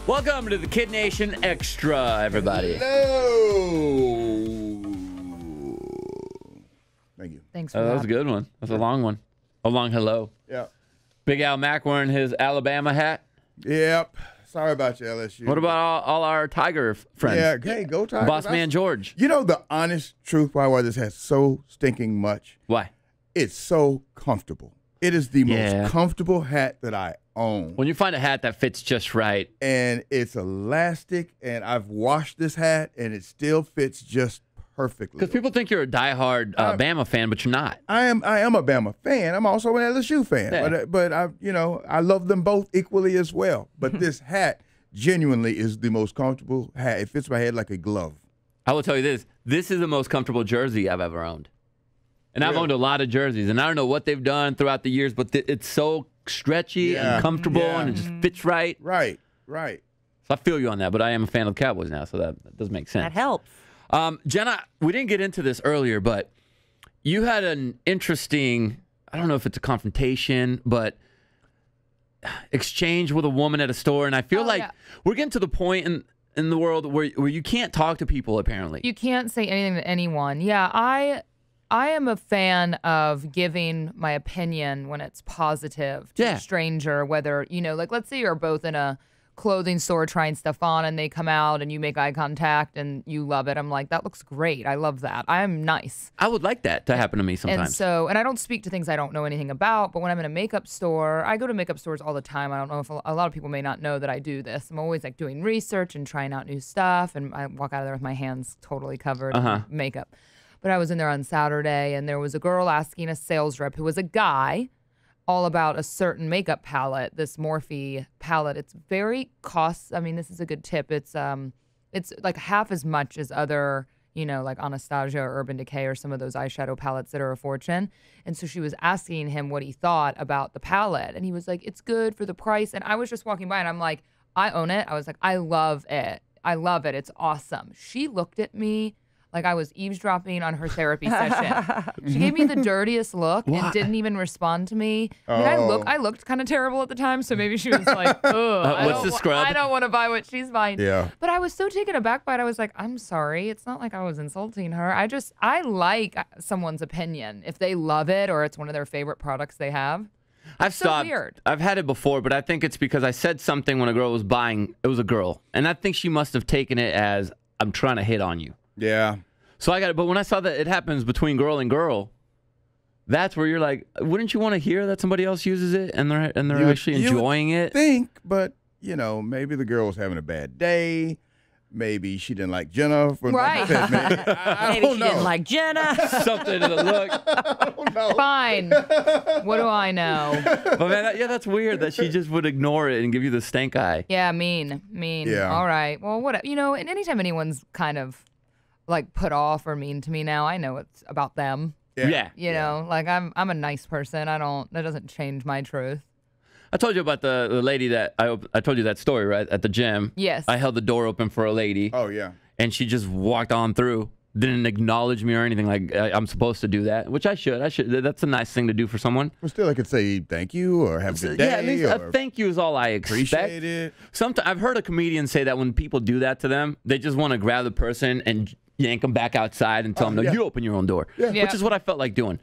Welcome to the KiddNation Extra, everybody. Hello. Thank you. Thanks for That was a good one. That's a long one. A long hello. Yeah. Big Al Mack wearing his Alabama hat. Yep. Sorry about you, LSU. What about all our Tiger friends? Yeah, hey, go Tigers. Boss man George. You know the honest truth why I wear this hat so stinking much? Why? It's so comfortable. It is the Yeah. most comfortable hat that I own. When you find a hat that fits just right. And it's elastic, and I've washed this hat, and it still fits just perfectly. Because people think you're a diehard Bama fan, but you're not. I am a Bama fan. I'm also an LSU fan. Yeah. But I love them both equally as well. But this hat genuinely is the most comfortable hat. It fits my head like a glove. I will tell you this. This is the most comfortable jersey I've ever owned. And I've owned a lot of jerseys, and I don't know what they've done throughout the years, but it's so stretchy and comfortable, and it just fits right. Right. So I feel you on that, but I am a fan of the Cowboys now, so that does make sense. That helps. Jenna, we didn't get into this earlier, but you had an interesting, I don't know if it's a confrontation, but exchange with a woman at a store, and I feel we're getting to the point in the world where you can't talk to people, apparently. You can't say anything to anyone. Yeah, I am a fan of giving my opinion when it's positive to a stranger, whether, like let's say you're both in a clothing store trying stuff on and they come out and you make eye contact and you love it. I'm like, that looks great. I love that. I am nice. I would like that to happen to me sometimes. And I don't speak to things I don't know anything about, but when I'm in a makeup store, I go to makeup stores all the time. I don't know if a lot of people may not know that I do this. I'm always like doing research and trying out new stuff, and I walk out of there with my hands totally covered in makeup. But I was in there on Saturday, and there was a girl asking a sales rep who was a guy all about a certain makeup palette, this Morphe palette. It's very this is a good tip. It's like half as much as other, like Anastasia or Urban Decay or some of those eyeshadow palettes that are a fortune. And so she was asking him what he thought about the palette. And he was like, it's good for the price. And I was just walking by, and I'm like, I own it. I was like, I love it. I love it. It's awesome. She looked at me like I was eavesdropping on her therapy session. She gave me the dirtiest look and didn't even respond to me. I mean, I looked kind of terrible at the time, so maybe she was like, "Oh, what's the scrub?" I don't want to buy what she's buying." Yeah. But I was so taken aback by it. I was like, "I'm sorry. It's not like I was insulting her. I like someone's opinion if they love it or it's one of their favorite products they have." I've stopped. Weird. I've had it before, but I think it's because I said something when a girl was buying. It was a girl, and I think she must have taken it as I'm trying to hit on you. Yeah. So I got it. But when I saw that it happens between girl and girl, that's where you're like, wouldn't you want to hear that somebody else uses it and they're actually enjoying it? But maybe the girl was having a bad day. Maybe she didn't like Jenna. Right. I Maybe don't she know. didn't like Jenna. Something to the look. I don't know. Fine. What do I know? But man, that's weird that she just would ignore it and give you the stank eye. Yeah, mean. Yeah. All right. Well, what and anytime anyone's kind of like put off or mean to me now, I know it's about them. Yeah. You know, like I'm a nice person. That doesn't change my truth. I told you about the lady that I told you that story, right? At the gym. Yes. I held the door open for a lady. Oh, yeah. And she just walked on through. Didn't acknowledge me or anything. Like I'm supposed to do that, which I should. That's a nice thing to do for someone. Well, still, I could say thank you or have a good day. Yeah, at least a thank you is all I expect. Appreciate it. Sometimes I've heard a comedian say that when people do that to them, they just want to grab the person and yank them back outside and tell them, no, you open your own door. Yeah. Which is what I felt like doing.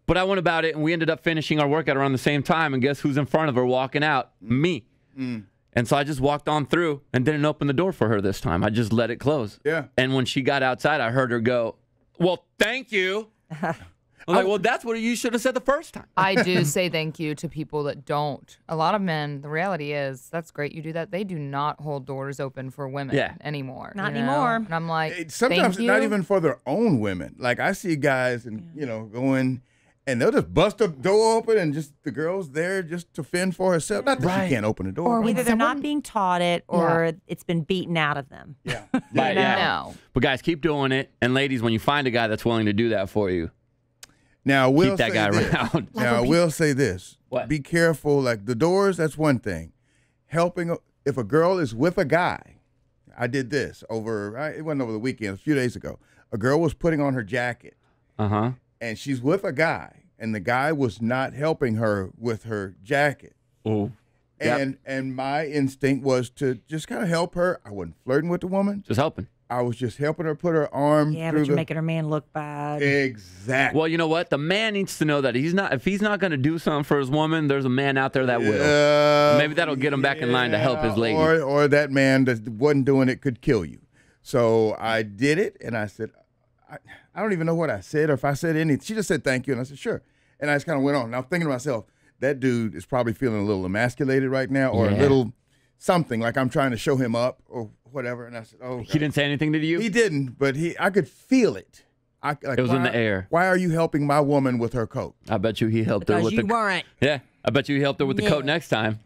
But I went about it, and we ended up finishing our workout around the same time. And guess who's in front of her walking out? Me. And so I just walked on through and didn't open the door for her this time. I just let it close. Yeah. And when she got outside, I heard her go, well, thank you. I'm like, well, that's what you should have said the first time. I do say thank you to people that don't. A lot of men, the reality is, that's great you do that. They do not hold doors open for women anymore. Not anymore. And I'm like, Sometimes thank you. not even for their own women. Like I see guys and going and they'll just bust the door open and just the girl's there just to fend for herself. Not that she can't open the door. Or either they're not being taught it or it's been beaten out of them. Yeah. No. But guys, keep doing it. And ladies, when you find a guy that's willing to do that for you, Now we'll keep that say guy this. around. Now I will say this. What? Be careful. Like the doors, that's one thing. Helping if a girl is with a guy. I did this it wasn't over the weekend, a few days ago. A girl was putting on her jacket. Uh-huh. And she's with a guy, and the guy was not helping her with her jacket. Oh. And my instinct was to just kind of help her. I wasn't flirting with the woman. Just helping. I was just helping her put her arm Yeah, through but you're making her man look bad. Exactly. Well, you know what? The man needs to know that if he's not going to do something for his woman, there's a man out there that will. Maybe that'll get him back in line to help his lady. Or that man that wasn't doing it could kill you. So I did it, and I said, I don't even know what I said or if I said anything. She just said thank you, and I said sure. And I just kind of went on. Now thinking to myself, that dude is probably feeling a little emasculated right now, or a little something like I'm trying to show him up or whatever. And I said, oh, God. He didn't say anything to you? He didn't, but I could feel it. It was in the air. Why are you helping my woman with her coat? I bet you he helped her with Because you weren't. Yeah, I bet you he helped her with the coat next time.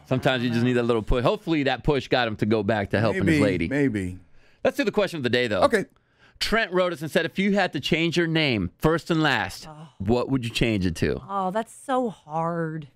Sometimes you just need that little push. Hopefully that push got him to go back to helping his lady. Maybe. Let's do the question of the day, though. Okay. Trent wrote us and said, if you had to change your name, first and last, what would you change it to? Oh, that's so hard.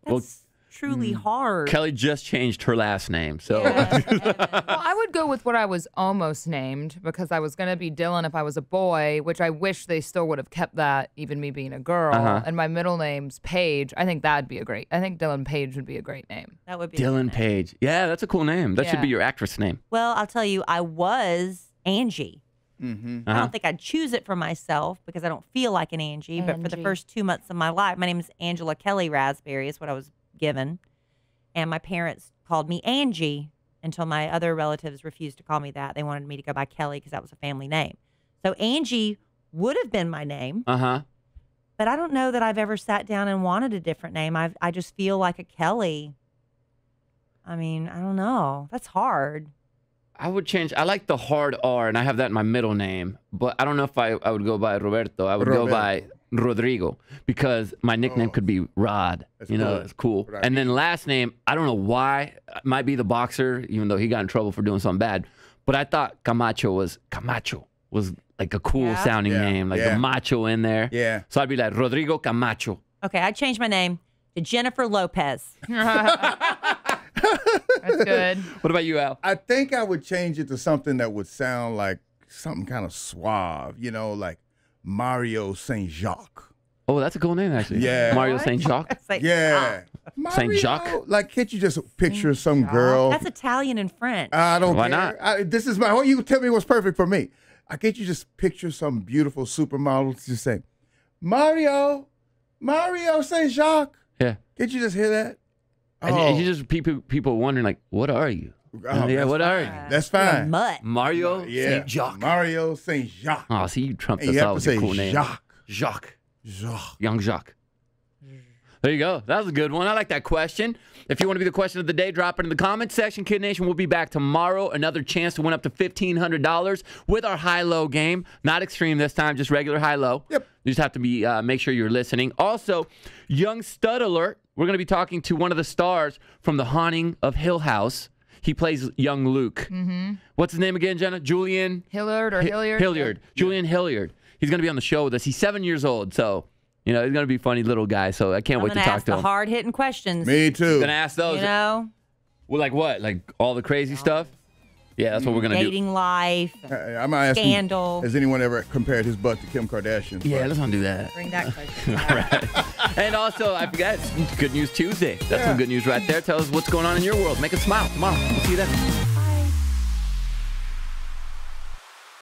That's truly hard. Kelly just changed her last name, so Well, I would go with what I was almost named because I was going to be Dylan if I was a boy, which I wish they still would have kept that, even me being a girl. And my middle name's Paige. I think that'd be I think Dylan Page would be a great name. That would be Dylan Page. Yeah, that's a cool name. That should be your actress name. Well, I'll tell you, I was Angie. I don't think I'd choose it for myself because I don't feel like an Angie. But for the first 2 months of my life, my name is Angela Kelly Raspberry is what I was given. And my parents called me Angie until my other relatives refused to call me that. They wanted me to go by Kelly because that was a family name. So Angie would have been my name. But I don't know that I've ever sat down and wanted a different name. I just feel like a Kelly. I mean, I don't know. That's hard. I would change. I like the hard R, and I have that in my middle name. But I don't know if I would go by Roberto. I would go by Rodrigo because my nickname could be Rod. That's It's cool. Right. And then last name, I don't know why. It might be the boxer, even though he got in trouble for doing something bad. But I thought Camacho was like a cool sounding name, like the macho in there. Yeah. So I'd be like Rodrigo Camacho. Okay, I'd change my name to Jennifer Lopez. That's good. What about you, Al? I think I would change it to something that would sound like something kind of suave, like Mario Saint Jacques. Oh, that's a cool name, actually. Yeah. Mario Saint Jacques. It's like, Yeah. Saint Jacques? Mario, like, can't you just picture some girl? That's Italian and French. I don't Why care. not? This is you tell me what's perfect for me. Can't you just picture some beautiful supermodel to just say, Mario Saint Jacques? Yeah. Can't you just hear that? And you just people wondering, like, what are you? What are you? That's You're a fine. mutt. Mario Saint Jacques. Mario Saint Jacques. Oh, see, you trumped And us you out have to with say your cool name. Jacques. Jacques. Young Jacques. There you go. That was a good one. I like that question. If you want to be the question of the day, drop it in the comments section. Kid Nation will be back tomorrow. Another chance to win up to $1,500 with our high-low game. Not extreme this time, just regular high-low. Yep. You just have to be make sure you're listening. Also, Young Stud Alert. We're going to be talking to one of the stars from The Haunting of Hill House. He plays young Luke. What's his name again, Jenna? Julian? Hilliard or Hilliard? Hilliard. Julian Hilliard. He's going to be on the show with us. He's 7 years old, so... he's going to be a funny little guy, so I can't wait to talk ask to the him. hard-hitting questions. Me too. Going to ask those. You know? Well, like what? Like all the crazy stuff? Yeah, that's what we're going to do. Dating life. I'm gonna ask Scandal. him, has anyone ever compared his butt to Kim Kardashian? Yeah, let's not do that. Bring that question. All right. And also, I forgot, it's Good News Tuesday. That's some good news right there. Tell us what's going on in your world. Make us smile tomorrow. We'll see you then.